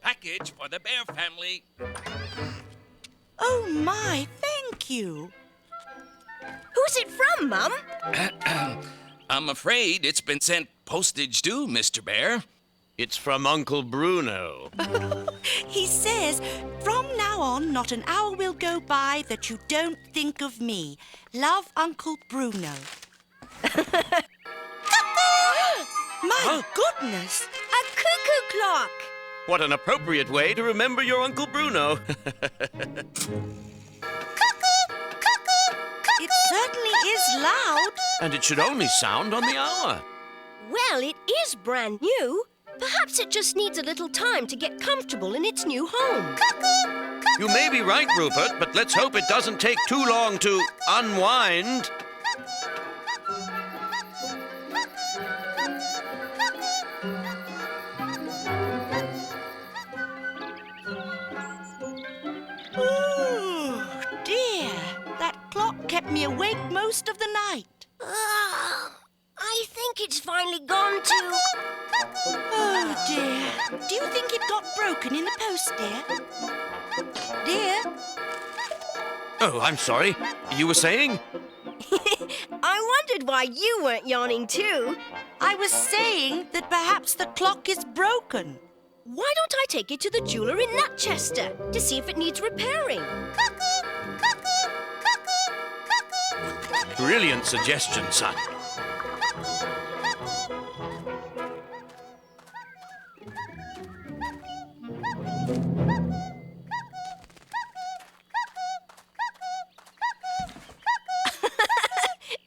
Package for the bear family. Oh, my, thank you. Who's it from, Mum? I'm afraid it's been sent postage due, Mr. Bear. It's from Uncle Bruno. He says, from now on, not an hour will go by that you don't think of me. Love, Uncle Bruno. My goodness! A cuckoo clock! What an appropriate way to remember your Uncle Bruno. It certainly is loud. And it should only sound on the hour. Well, it is brand new. Perhaps it just needs a little time to get comfortable in its new home. You may be right, Rupert, but let's hope it doesn't take too long to unwind. Oh, dear. That clock kept me awake most of the night. I think it's finally gone to... Oh, dear. Do you think it got broken in the post, dear? Dear? Oh, I'm sorry. You were saying? I wondered why you weren't yawning too. I was saying that perhaps the clock is broken. Why don't I take it to the jeweler in Nutchester to see if it needs repairing? Brilliant suggestion, son.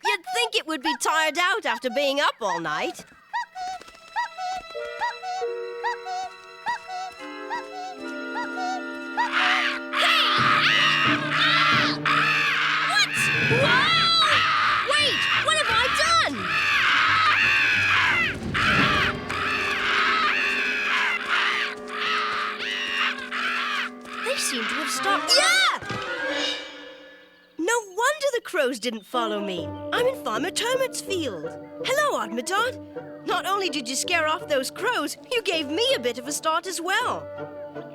You'd think it would be tired out after being up all night. Seem to have stopped. Yeah! No wonder the crows didn't follow me. I'm in Farmer Termit's field. Hello, Odmedod. Not only did you scare off those crows, you gave me a bit of a start as well.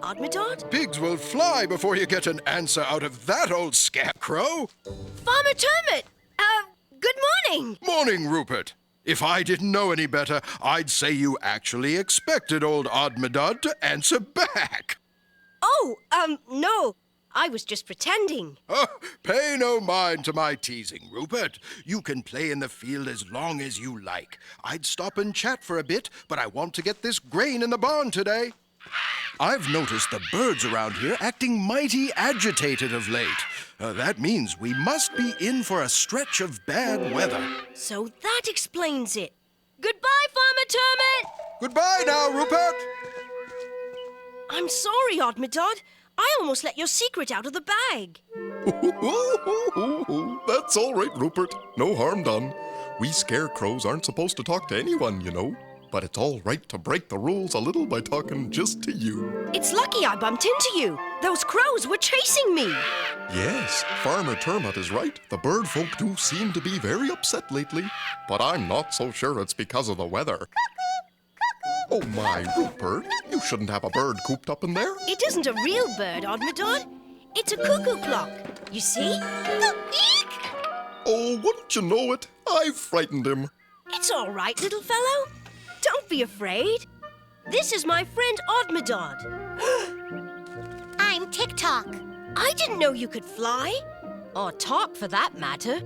Odmedod? Pigs will fly before you get an answer out of that old scarecrow. Farmer Termit! Good morning. Morning, Rupert. If I didn't know any better, I'd say you actually expected old Odmedod to answer back. Oh, no. I was just pretending. Oh, pay no mind to my teasing, Rupert. You can play in the field as long as you like. I'd stop and chat for a bit, but I want to get this grain in the barn today. I've noticed the birds around here acting mighty agitated of late. That means we must be in for a stretch of bad weather. So that explains it. Goodbye, Farmer Termit! Goodbye now, Rupert! I'm sorry, Odmedod. I almost let your secret out of the bag. That's all right, Rupert. No harm done. We scarecrows aren't supposed to talk to anyone, you know. But it's all right to break the rules a little by talking just to you. It's lucky I bumped into you. Those crows were chasing me. Yes, Farmer Termit is right. The bird folk do seem to be very upset lately. But I'm not so sure it's because of the weather. Oh my, Rupert, you shouldn't have a bird cooped up in there. It isn't a real bird, Odmedod. It's a cuckoo clock. You see? Oh, wouldn't you know it? I've frightened him. It's all right, little fellow. Don't be afraid. This is my friend Odmedod. I'm Tick-tock. I didn't know you could fly. Or talk, for that matter.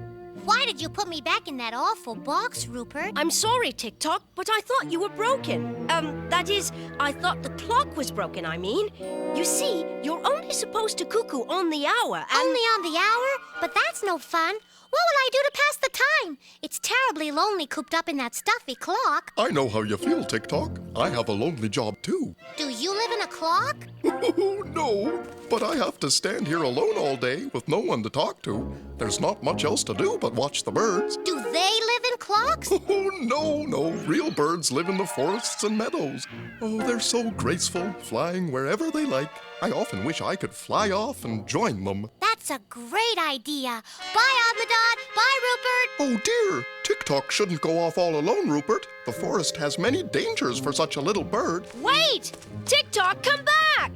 Why did you put me back in that awful box, Rupert? I'm sorry, Tick-tock, but I thought you were broken. That is, I thought the clock was broken, I mean. You see, you're only supposed to cuckoo on the hour, and... Only on the hour? But that's no fun. What will I do to pass the time? It's terribly lonely cooped up in that stuffy clock. I know how you feel, Tick-tock. I have a lonely job, too. Do you live in a clock? No, but I have to stand here alone all day with no one to talk to. There's not much else to do but watch the birds. Do they live in clocks? Oh, no. Real birds live in the forests and meadows. Oh, they're so graceful, flying wherever they like. I often wish I could fly off and join them. That That's a great idea. Bye, Odmedod. Bye, Rupert. Oh dear, Tick-tock shouldn't go off all alone, Rupert. The forest has many dangers for such a little bird. Wait! Tick-tock, come back!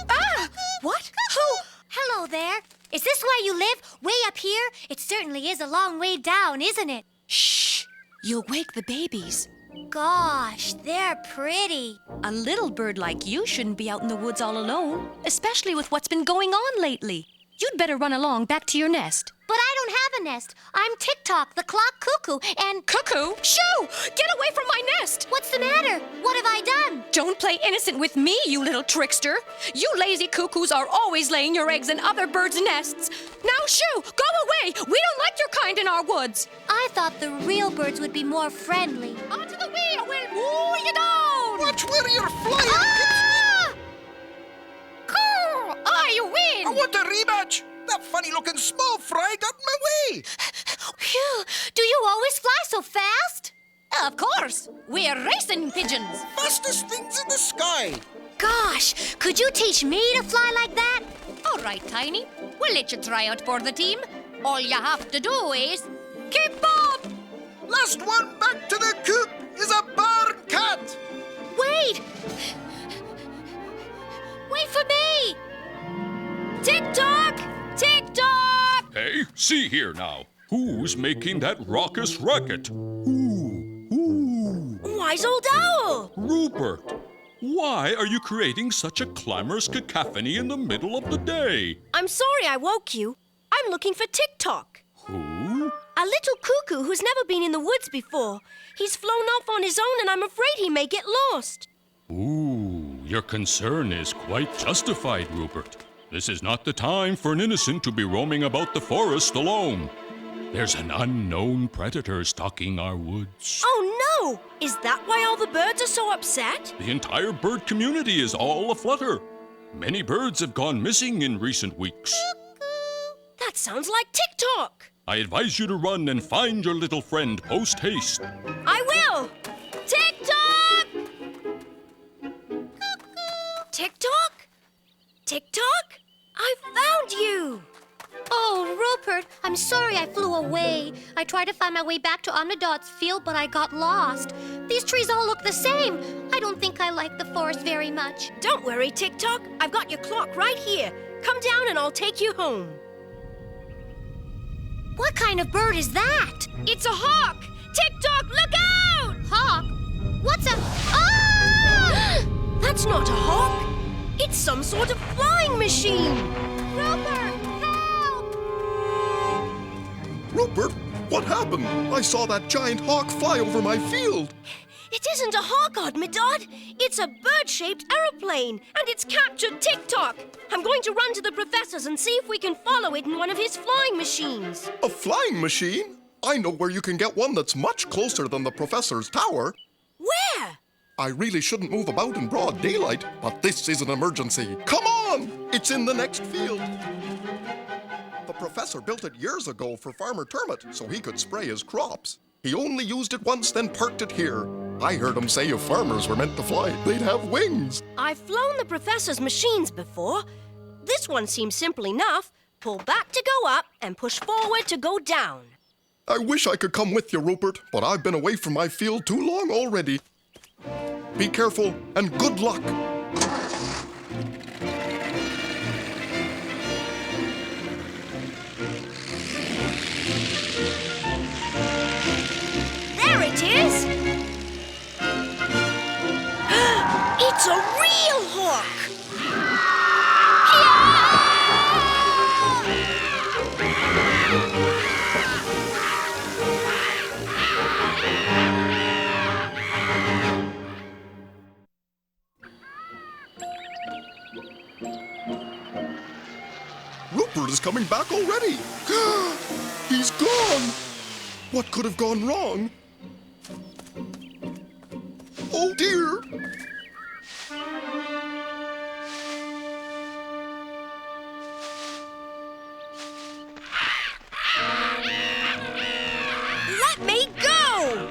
Ah! What? Who? Hello there. Is this where you live? Way up here? It certainly is a long way down, isn't it? Shh! You'll wake the babies. Gosh, they're pretty. A little bird like you shouldn't be out in the woods all alone, especially with what's been going on lately. You'd better run along back to your nest. But I don't have a nest. I'm Tick-tock the Clock Cuckoo, and... Cuckoo? Shoo! Get away from my nest! What's the matter? What have I done? Don't play innocent with me, you little trickster. You lazy cuckoos are always laying your eggs in other birds' nests. Now, shoo! Go away! We don't like your kind in our woods. I thought the real birds would be more friendly. Onto the wheel, we'll moor you down! Watch where you're flying! Ah! Grrr! I win! I want a rematch! That funny-looking small fry got in my way! Phew! Do you always fly so fast? Of course! We're racing pigeons! Fastest things in the sky! Gosh, could you teach me to fly like that? All right, Tiny. We'll let you try out for the team. All you have to do is keep up! Last one back to the coop is a barn cat! Wait! Wait for me! Tick-tock! Tick-tock! Hey, see here now. Who's making that raucous racket? Who? Wise old owl! Rupert! Why are you creating such a clamorous cacophony in the middle of the day? I'm sorry I woke you. I'm looking for Tick-tock. Who? A little cuckoo who's never been in the woods before. He's flown off on his own and I'm afraid he may get lost. Ooh, your concern is quite justified, Rupert. This is not the time for an innocent to be roaming about the forest alone. There's an unknown predator stalking our woods. Oh no! Is that why all the birds are so upset? The entire bird community is all aflutter. Many birds have gone missing in recent weeks. That sounds like Tick-tock. I advise you to run and find your little friend post-haste. I will! Tick-tock! Tick-tock? Tick-tock? I found you! Oh, Rupert, I'm sorry I flew away. I tried to find my way back to Odmedod's field, but I got lost. These trees all look the same. I don't think I like the forest very much. Don't worry, Tick-tock. I've got your clock right here. Come down and I'll take you home. What kind of bird is that? It's a hawk! Tick-tock, look out! Hawk? What's a... Ah! That's not a hawk. It's some sort of flying machine. Rupert, help! Rupert, what happened? I saw that giant hawk fly over my field. It isn't a hawk, Odmedod. It's a bird-shaped aeroplane, and it's captured Tick-tock. I'm going to run to the professor's and see if we can follow it in one of his flying machines. A flying machine? I know where you can get one that's much closer than the professor's tower. Where? I really shouldn't move about in broad daylight, but this is an emergency. Come on! It's in the next field. The professor built it years ago for Farmer Termit so he could spray his crops. He only used it once, then parked it here. I heard him say if farmers were meant to fly, they'd have wings. I've flown the professor's machines before. This one seems simple enough. Pull back to go up and push forward to go down. I wish I could come with you, Rupert, but I've been away from my field too long already. Be careful and good luck. There it is! It's a real hawk! Rupert is coming back already. He's gone. What could have gone wrong? Oh dear. Let me go!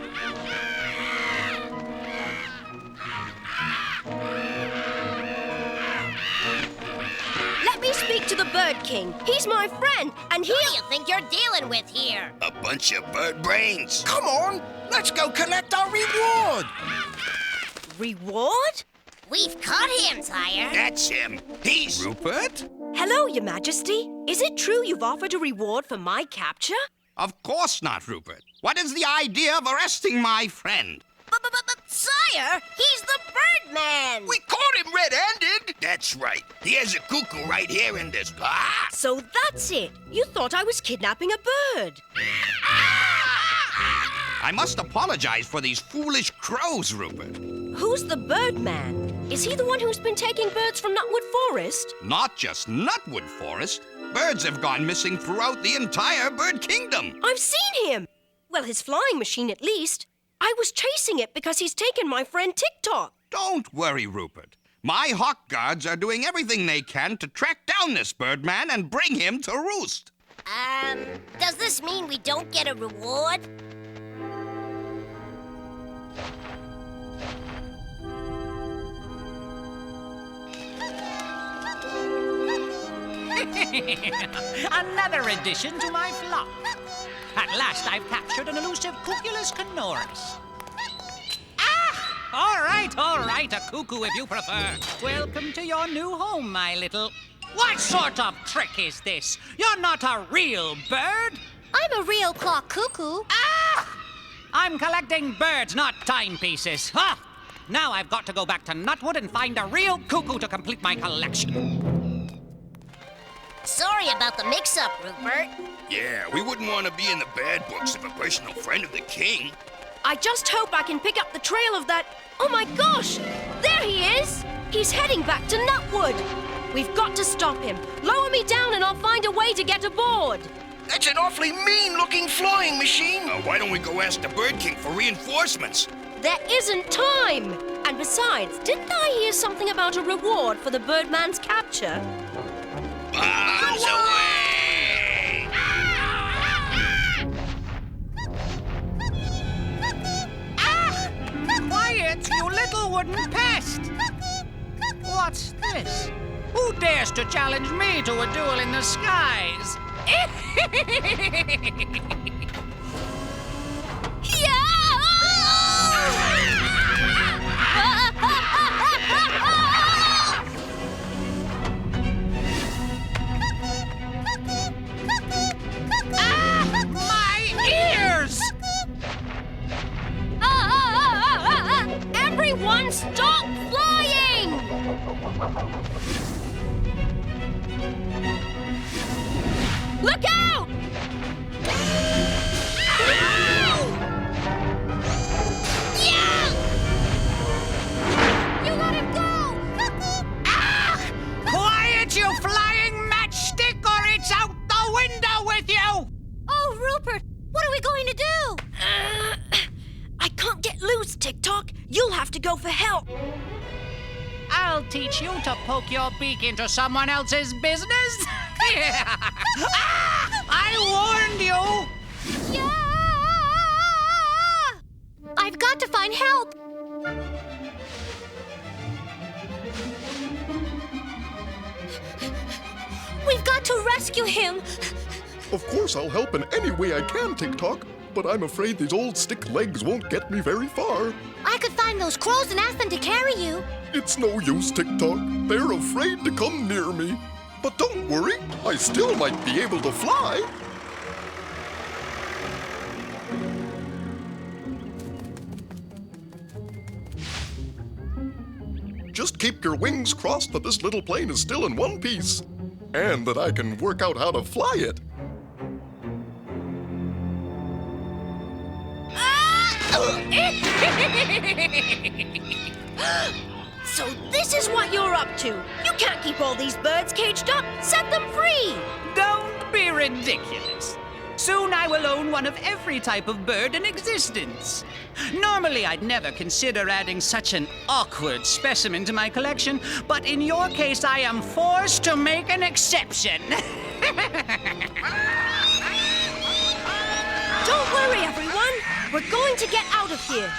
to the Bird King. He's my friend, and Who do you think you're dealing with here? A bunch of bird brains. Come on, let's go collect our reward. Reward? We've caught him, sire. That's him. He's Rupert? Hello, Your Majesty. Is it true you've offered a reward for my capture? Of course not, Rupert. What is the idea of arresting my friend? But, sire, he's the Birdman. We caught him red-handed. That's right. He has a cuckoo right here in this. Ah! So that's it. You thought I was kidnapping a bird. I must apologize for these foolish crows, Rupert. Who's the Birdman? Is he the one who's been taking birds from Nutwood Forest? Not just Nutwood Forest. Birds have gone missing throughout the entire bird kingdom. I've seen him. Well, his flying machine at least. I was chasing it because he's taken my friend Tick-tock. Don't worry, Rupert. My hawk guards are doing everything they can to track down this Birdman and bring him to roost. Does this mean we don't get a reward? Another addition to my flock. At last I've captured an elusive cuculus canoris. All right, a cuckoo if you prefer. Welcome to your new home, my little... What sort of trick is this? You're not a real bird. I'm a real clock cuckoo. I'm collecting birds, not timepieces. Ha! Now I've got to go back to Nutwood and find a real cuckoo to complete my collection. Sorry about the mix-up, Rupert. Yeah, we wouldn't want to be in the bad books of a personal friend of the king. I just hope I can pick up the trail of that... Oh my gosh! There he is! He's heading back to Nutwood. We've got to stop him. Lower me down and I'll find a way to get aboard. That's an awfully mean-looking flying machine. Why don't we go ask the Bird King for reinforcements? There isn't time. And besides, didn't I hear something about a reward for the Birdman's capture? Bombs away! Quiet, you little wooden pest! What's this? Who dares to challenge me to a duel in the skies? My ears! Everyone stop flying! Look out! You let him go! Quiet, you flying matchstick, or it's out the window with you! Oh, Rupert, what are we going to do? I can't get loose, Tick-tock. You'll have to go for help. I'll teach you to poke your beak into someone else's business. I warned you! Yeah! I've got to find help. We've got to rescue him. Of course I'll help in any way I can, Tick-tock, but I'm afraid these old stick legs won't get me very far. I could find those crows and ask them to carry you. It's no use, Tick-tock. They're afraid to come near me. But don't worry, I still might be able to fly. Just keep your wings crossed that this little plane is still in one piece, and that I can work out how to fly it. So this is what you're up to. You can't keep all these birds caged up. Set them free. Don't be ridiculous. Soon I will own one of every type of bird in existence. Normally, I'd never consider adding such an awkward specimen to my collection, but in your case, I am forced to make an exception. Don't worry, everyone. We're going to get out of here.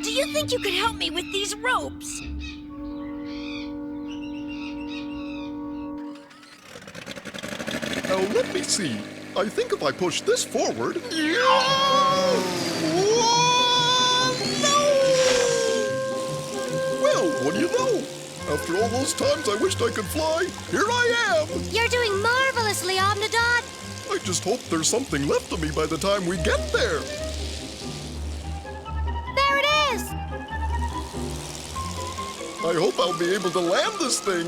Do you think think you could help me with these ropes? Now, let me see. I think if I push this forward... Well, what do you know? After all those times I wished I could fly, here I am! You're doing marvelously, Odmedod. I just hope there's something left of me by the time we get there. There it is! I hope I'll be able to land this thing.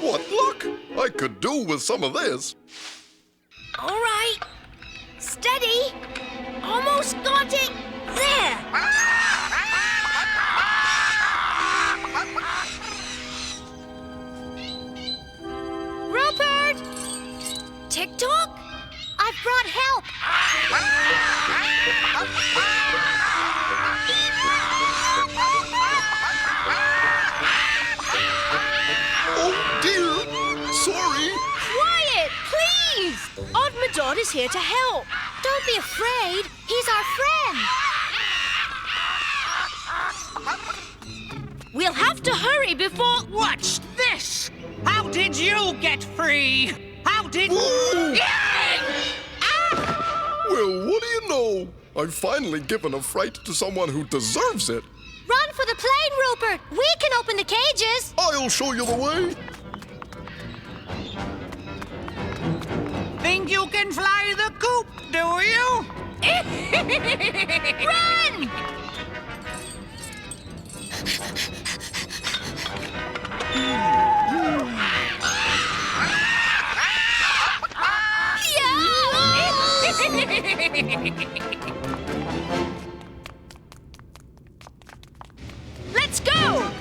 What luck! I could do with some of this. All right. Steady. Almost got it. There. Rupert! Tick-tock? I've brought help. Oh, dear! Sorry! Quiet, please! Odmedod is here to help. Don't be afraid. He's our friend. We'll have to hurry before... What's this? How did you get free? How did... Well, what do you know? I've finally given a fright to someone who deserves it. Run for the plane, Rupert. We can open the cages. I'll show you the way. Think you can fly the coop, do you? Run! Let's go!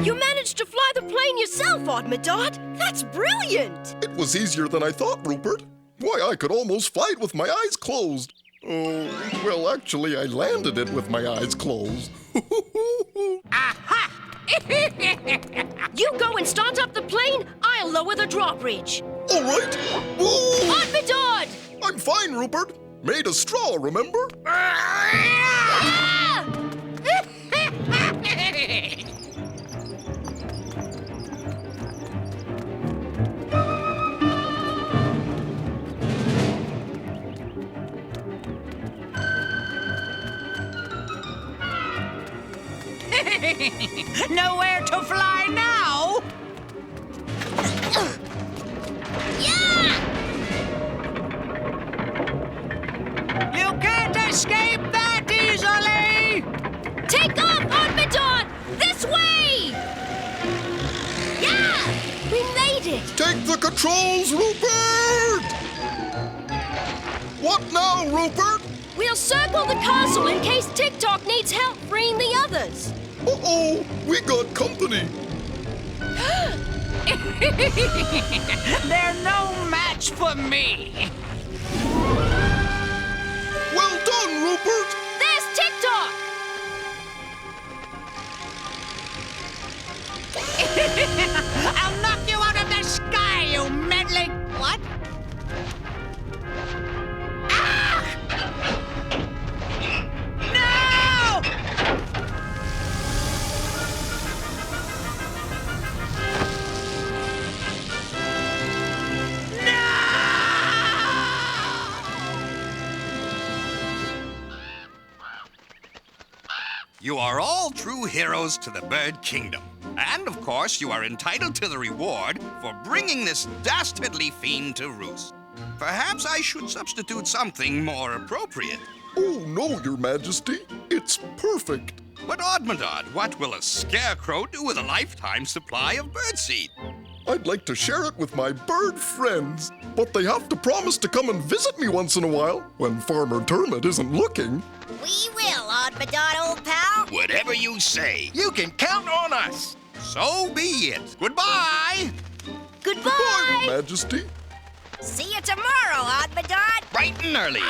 You managed to fly the plane yourself, Odmedod. That's brilliant! It was easier than I thought, Rupert. Why, I could almost fly it with my eyes closed. Oh, well, actually, I landed it with my eyes closed. Aha! You go and start up the plane. I'll lower the drawbridge. All right. Whoa! Odmedod! I'm fine, Rupert. Made of straw, remember? Nowhere to fly now! You can't escape that easily! Take off, Odmedod! This way! Yeah! We made it! Take the controls, Rupert! What now, Rupert? We'll circle the castle in case Tick-tock needs help freeing the others. Uh-oh, we got company. They're no match for me! Well done, Rupert! There's Tick-tock! I'll knock you out of the sky, you meddling... What? Ah! No! You are all true heroes to the bird kingdom. And, of course, you are entitled to the reward for bringing this dastardly fiend to roost. Perhaps I should substitute something more appropriate. Oh, no, Your Majesty. It's perfect. But, Odmedod, what will a scarecrow do with a lifetime supply of birdseed? I'd like to share it with my bird friends, but they have to promise to come and visit me once in a while when Farmer Termit isn't looking. We will, Odmedod, old pal. Whatever you say, you can count on us. So be it. Goodbye. Goodbye! Bye, Your Majesty. See you tomorrow, Odmedod. Bright and early.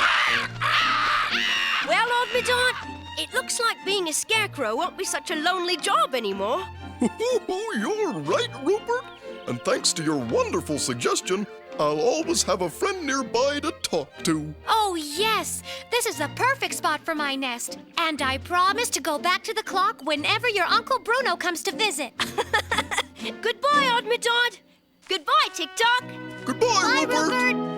Well, Odmedod, It looks like being a scarecrow won't be such a lonely job anymore. You're right, Rupert. And thanks to your wonderful suggestion, I'll always have a friend nearby to talk to. Oh, yes. This is the perfect spot for my nest. And I promise to go back to the clock whenever your Uncle Bruno comes to visit. Goodbye, Odmedod. Goodbye, Tick-tock. Goodbye, Rupert.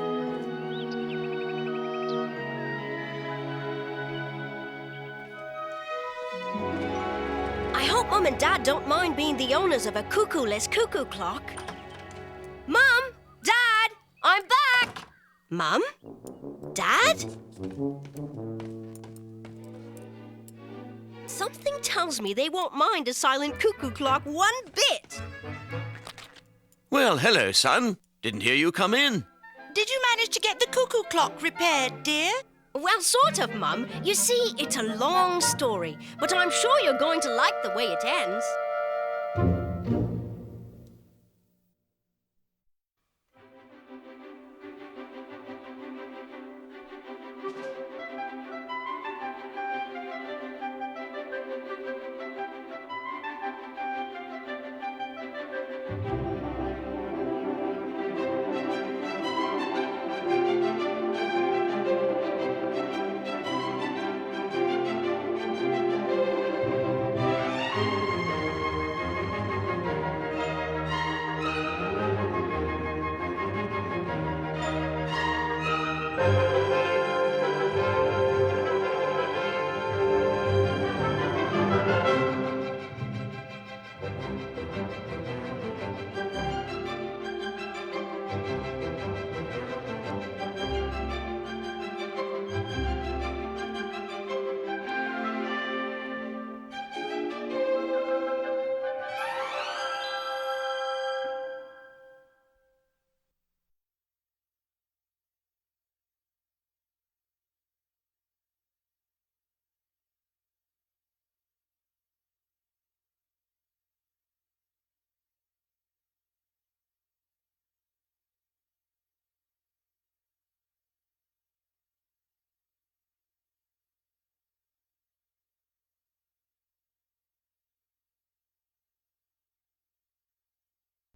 I hope Mum and Dad don't mind being the owners of a cuckoo-less cuckoo clock. Mum! Dad! I'm back! Mum? Dad? Something tells me they won't mind a silent cuckoo clock one bit. Well, hello, son. Didn't hear you come in. Did you manage to get the cuckoo clock repaired, dear? Well, sort of, Mum. You see, it's a long story, but I'm sure you're going to like the way it ends.